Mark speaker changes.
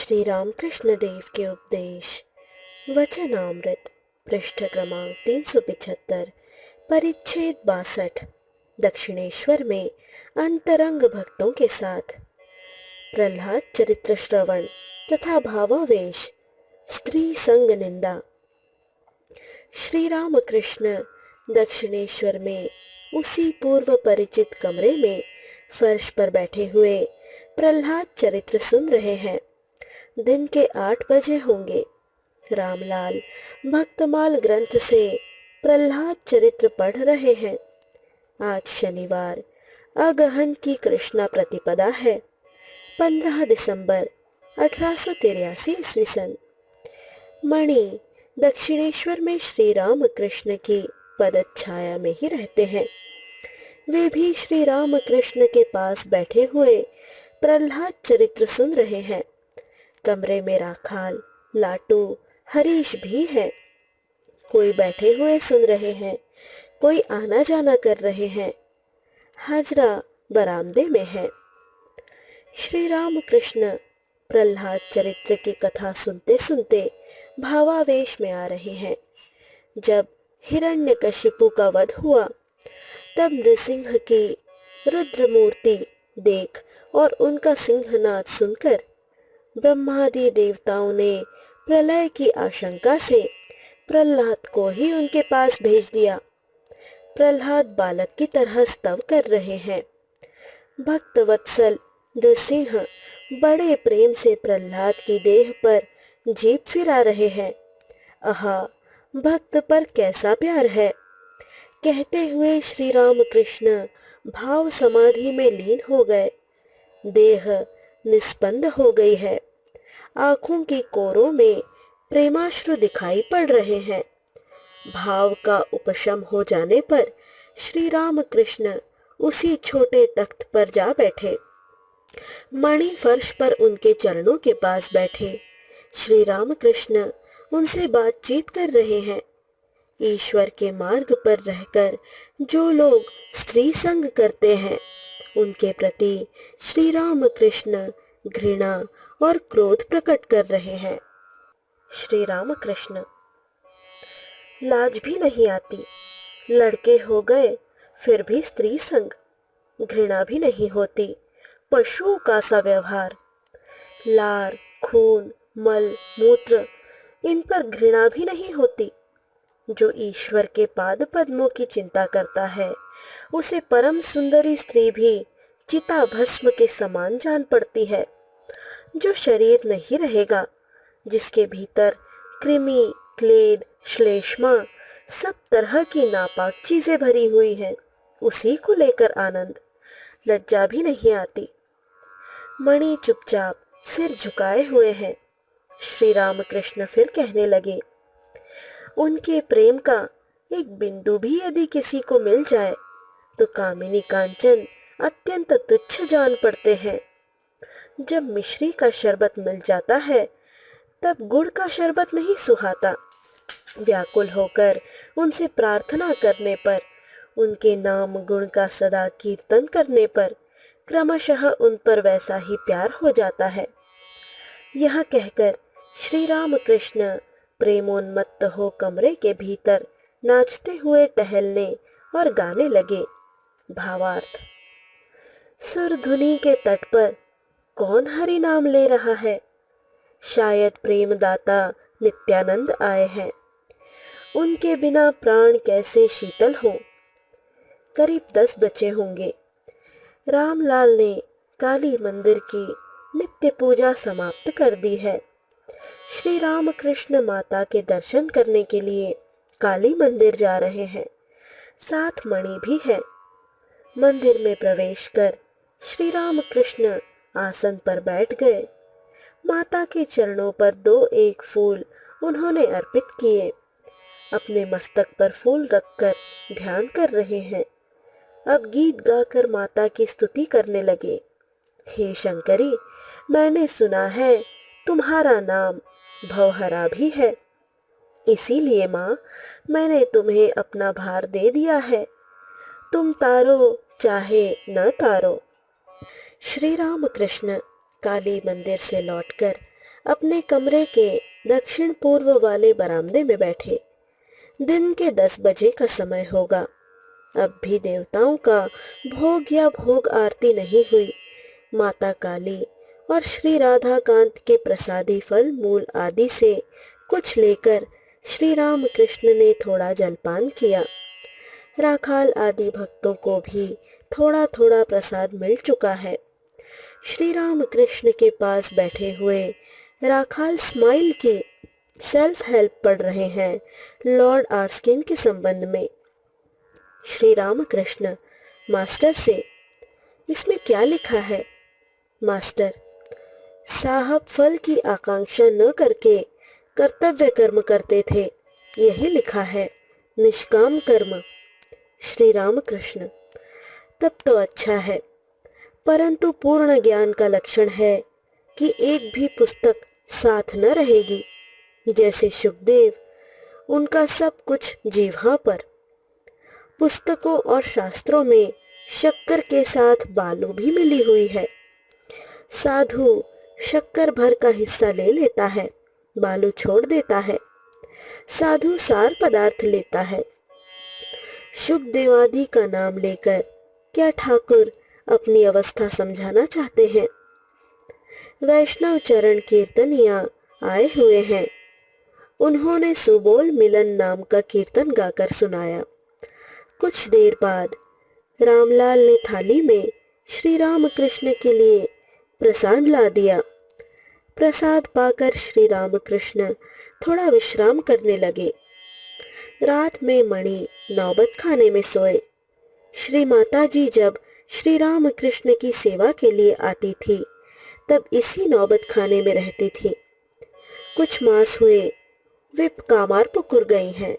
Speaker 1: श्री रामकृष्ण देव के उपदेश वचनामृत पृष्ठ क्रमांक 375 परिच्छेद 62 दक्षिणेश्वर में अंतरंग भक्तों के साथ प्रहलाद चरित्र श्रवण तथा भावावेश स्त्री संग निंदा। श्री रामकृष्ण दक्षिणेश्वर में उसी पूर्व परिचित कमरे में फर्श पर बैठे हुए प्रहलाद चरित्र सुन रहे हैं। दिन के 8 बजे होंगे। रामलाल भक्तमाल ग्रंथ से प्रहलाद चरित्र पढ़ रहे हैं। आज शनिवार अगहन की कृष्णा प्रतिपदा है, 15 दिसंबर 1883 ईस्वी सन। मणि दक्षिणेश्वर में श्री राम कृष्ण की पदछाया में ही रहते हैं। वे भी श्री राम कृष्ण के पास बैठे हुए प्रहलाद चरित्र सुन रहे हैं। कमरे में राखाल, लाटू, हरीश भी है। कोई बैठे हुए सुन रहे हैं, कोई आना जाना कर रहे हैं। हाजरा बरामदे में है। श्री राम कृष्ण प्रहलाद चरित्र की कथा सुनते सुनते भावावेश में आ रहे हैं। जब हिरण्यकशिपु का वध हुआ तब नृसिंह की रुद्र मूर्ति देख और उनका सिंहनाद सुनकर ब्रह्मादि देवताओं ने प्रलय की आशंका से प्रहलाद को ही उनके पास भेज दिया। प्रहलाद बालक की तरह स्तव कर रहे हैं। भक्त वत्सल नृसिंह बड़े प्रेम से प्रहलाद की देह पर जीभ फिरा रहे हैं। आहा, भक्त पर कैसा प्यार है, कहते हुए श्री राम कृष्ण भाव समाधि में लीन हो गए। देह निस्पंद हो गई है। आंखों की कोरों में प्रेमाश्रु दिखाई पड़ रहे हैं। भाव का उपशम हो जाने पर श्री राम कृष्ण उसी छोटे तख्त पर जा बैठे। मणि फर्श पर उनके चरणों के पास बैठे। श्री राम कृष्ण उनसे बातचीत कर रहे हैं। ईश्वर के मार्ग पर रहकर जो लोग स्त्री संग करते हैं उनके प्रति श्री राम कृष्ण घृणा और क्रोध प्रकट कर रहे हैं। श्री राम कृष्ण लाज भी नहीं आती, लड़के हो गए फिर भी स्त्री संग। घृणा भी नहीं होती, पशुओं का सा व्यवहार। लार, खून, मल, मूत्र, इन पर घृणा भी नहीं होती। जो ईश्वर के पाद पद्मों की चिंता करता है उसे परम सुंदरी स्त्री भी चिता भस्म के समान जान पड़ती है। जो शरीर नहीं रहेगा, जिसके भीतर कृमि, क्लेद, श्लेष्मा, सब तरह की नापाक चीजें भरी हुई हैं, उसी को लेकर आनंद, लज्जा भी नहीं आती। मणि चुपचाप सिर झुकाए हुए हैं। श्री राम कृष्ण फिर कहने लगे, उनके प्रेम का एक बिंदु भी यदि किसी को मिल जाए तो कामिनी कांचन अत्यंत तुच्छ जान पड़ते हैं। जब मिश्री का शरबत मिल जाता है तब गुड़ का शरबत नहीं सुहाता। व्याकुल होकर उनसे प्रार्थना करने पर, उनके नाम गुण का सदा कीर्तन करने पर क्रमशः उन पर वैसा ही प्यार हो जाता है। यह कहकर श्री राम कृष्ण प्रेमोन्मत्त हो कमरे के भीतर नाचते हुए टहलने और गाने लगे। भावार्थ। सुर धुनी के तट पर कौन हरि नाम ले रहा है? शायद प्रेमदाता नित्यानंद आए हैं। उनके बिना प्राण कैसे शीतल हो। करीब 10 बजे होंगे। रामलाल ने काली मंदिर की नित्य पूजा समाप्त कर दी है। श्री राम कृष्ण माता के दर्शन करने के लिए काली मंदिर जा रहे हैं। साथ मणि भी है। मंदिर में प्रवेश कर श्री राम कृष्ण आसन पर बैठ गए। माता के चरणों पर 2-1 फूल उन्होंने अर्पित किए। अपने मस्तक पर फूल रखकर ध्यान कर रहे हैं। अब गीत गाकर माता की स्तुति करने लगे। हे शंकरी, मैंने सुना है तुम्हारा नाम भवहरा भी है, इसीलिए माँ मैंने तुम्हें अपना भार दे दिया है। तुम तारो चाहे न तारो। श्री राम कृष्ण काली मंदिर से लौटकर अपने कमरे के दक्षिण पूर्व वाले बरामदे में बैठे। दिन के 10 बजे का समय होगा। अब भी देवताओं का भोग या भोग आरती नहीं हुई। माता काली और श्री राधा कांत के प्रसादी फल मूल आदि से कुछ लेकर श्री राम कृष्ण ने थोड़ा जलपान किया। राखाल आदि भक्तों को भी थोड़ा थोड़ा प्रसाद मिल चुका है। श्री राम कृष्ण के पास बैठे हुए राखाल स्माइल की सेल्फ हेल्प पढ़ रहे हैं लॉर्ड आर्स्किन के संबंध में। श्री राम कृष्ण मास्टर से, इसमें क्या लिखा है? मास्टर, साहब फल की आकांक्षा न करके कर्तव्य कर्म करते थे, यही लिखा है, निष्काम कर्म। श्री राम कृष्ण, तब तो अच्छा है, परंतु पूर्ण ज्ञान का लक्षण है कि एक भी पुस्तक साथ न रहेगी। जैसे सुखदेव, उनका सब कुछ जीवा पर। पुस्तकों और शास्त्रों में शक्कर के साथ बालू भी मिली हुई है। साधु शक्कर भर का हिस्सा ले लेता है, बालू छोड़ देता है। साधु सार पदार्थ लेता है। शुकदेवादि का नाम लेकर क्या ठाकुर अपनी अवस्था समझाना चाहते हैं? वैष्णव चरण कीर्तनिया आए हुए हैं। उन्होंने सुबोल मिलन नाम का कीर्तन गाकर सुनाया। कुछ देर बाद रामलाल ने थाली में श्री राम कृष्ण के लिए प्रसाद ला दिया। प्रसाद पाकर श्री राम कृष्ण थोड़ा विश्राम करने लगे। रात में मणि नौबत खाने में सोए। श्री माता जी जब श्री राम कृष्ण की सेवा के लिए आती थी तब इसी नौबत खाने में रहती थी। कुछ मास हुए वे कामार पुकुर गई हैं।